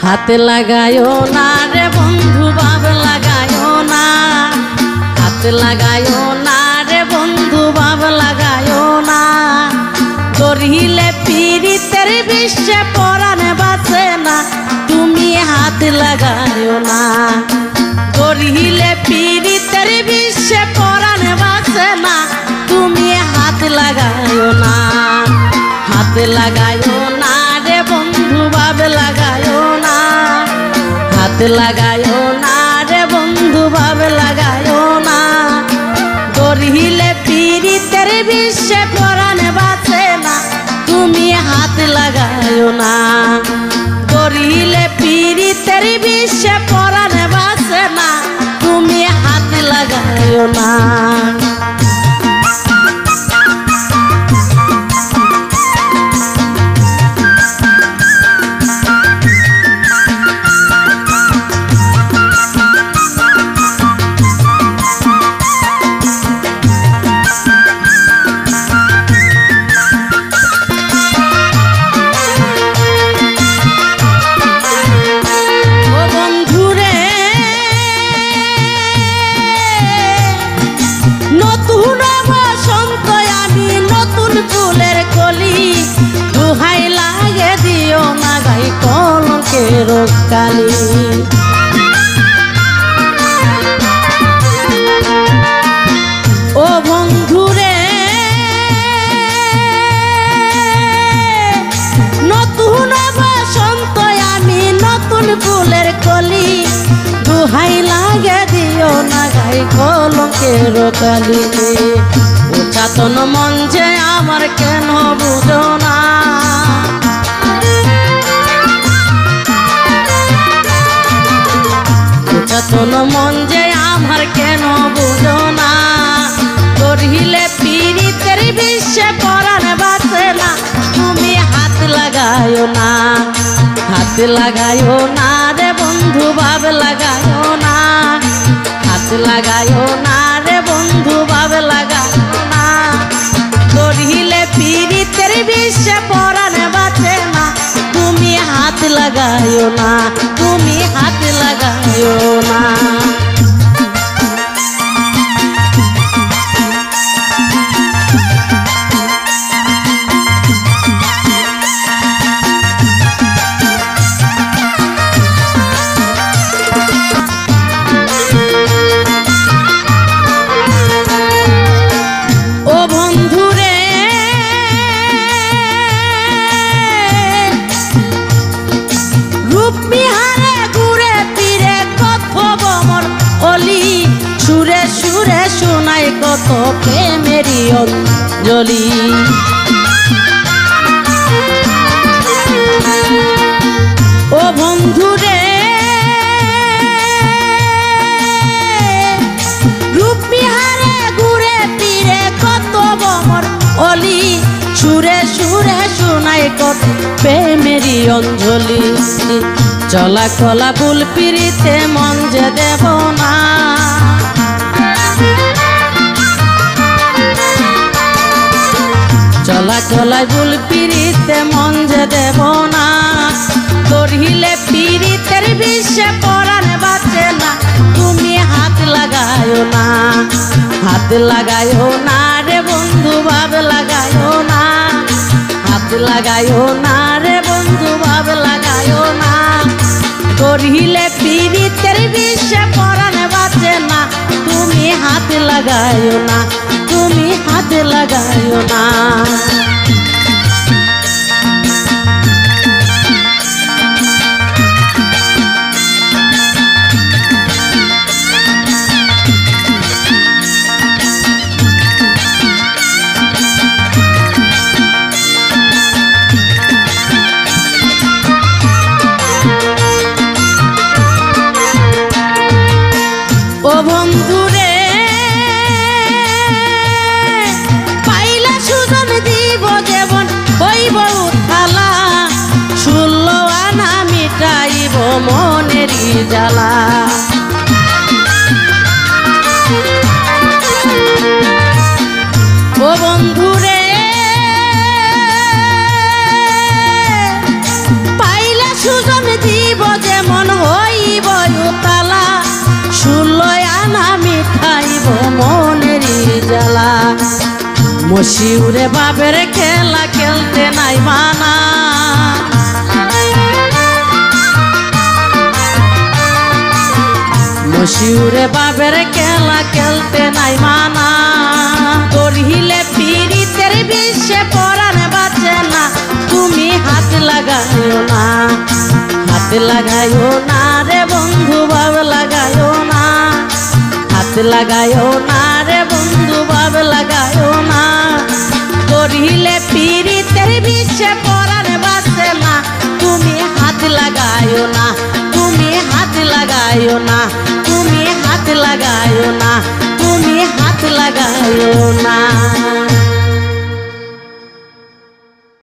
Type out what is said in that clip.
হাত লাগায়ো না রে বন্ধু ভাব লাগায়ো না, হাত লাগায়ো না রে বন্ধু ভাব লাগায়ো না। গড়িলে পীড়িতের বিশ্বে পরাণ বাঁচে না, তুমি হাত লাগায়ো না। গড়িলে পীড়িতের বিশ্বে পরাণ বাঁচে না, তুমি হাত লাগায়ো না। হাত লাগায়ো না রে বন্ধু ভাব লাগায়ো না, হাত লাগায়ো না রে বন্ধু ভাব লাগায়ো না। গড়িলে পীড়িতের বিশ্বে পরাণ বাঁচে না, তুমি হাত লাগায়ো না। গড়িলে পীড়িতের বিশ্বে পরাণ বাঁচে না, তুমি হাত লাগায়ো না। কালী ও বন্ধুরে, নতুন বসন্ত আমি নতুন ফুলের কলি, দুহাই লাগে দিও না গাই কলঙ্কের কালী। উচাতন মন যে আমার কেন বুঝো না, উচাতন মন যে আমার কেন বুঝো না। গড়িলে পীড়িতের বিশ্বে পরাণ বাঁচে না, তুমি হাত লাগায়ো না। হাত লাগায়ো না রে বন্ধু ভাব লাগায়ো না, হাত লাগায়ো না রে বন্ধু ভাব লাগায়ো না। গড়িলে পীড়িতের বিশ্বে পরাণ বাঁচে না, তুমি হাত লাগায়ো না, তুমি হাত লাগায়ো না। ও বন্ধুরে, রূপ বিহারে ঘুরে ফিরে কত বমর অলি, সুরে সুরে শোনায় কত প্রেমেরই অঞ্জলি। ও বন্ধুরে, রূপ বিহারে ঘুরে ফিরে কত বমর অলি, সুরে সুরে শোনায় কত প্রেমেরই অঞ্জলি। চলা কলা ভুল পিড়িতে মন যে দেব না, চলা চলায় ভুল পিড়িতে মন যে দেব না। গড়িলে পীড়িতের বিশ্বে পরাণ বাঁচে না, তুমি হাত লাগায়ো না। হাত লাগায়ো না রে বন্ধু ভাব লাগায়ো না, হাত লাগায়ো না রে বন্ধু ভাব লাগায়ো না। গড়িলে পীড়িতের বিশ্বে পরাণ বাঁচে না, তুমি হাত লাগায়ো না, তুমি হাত লাগায়ো না। ও বন্ধুরে, পাইলা সুজন দিব জীবন হইব উথালা, 16 আনা মিটাইব মনেরই জ্বালা। ও বন্ধুরে, পাই জ্বালা মশিউরে বাবের খেলা খেলতে নাই মানা মশিউরে বাবের খেলা খেলতে নাই মানা গড়িলে পীড়িতের বিষে পরাণ বাঁচে না তুমি হাত লাগাইও না হাত লাগাইও না রে বন্ধু ভাব লাগাইও না হাত লাগাইও না রে বন্ধু ভাব লাগাইও না গড়িলে পীড়িতের বিষে পরাণ বাঁচে না তুমি হাত লাগাইও না তুমি হাত লাগাইও না তুমি হাত লাগাইও না তুমি হাত লাগাইও না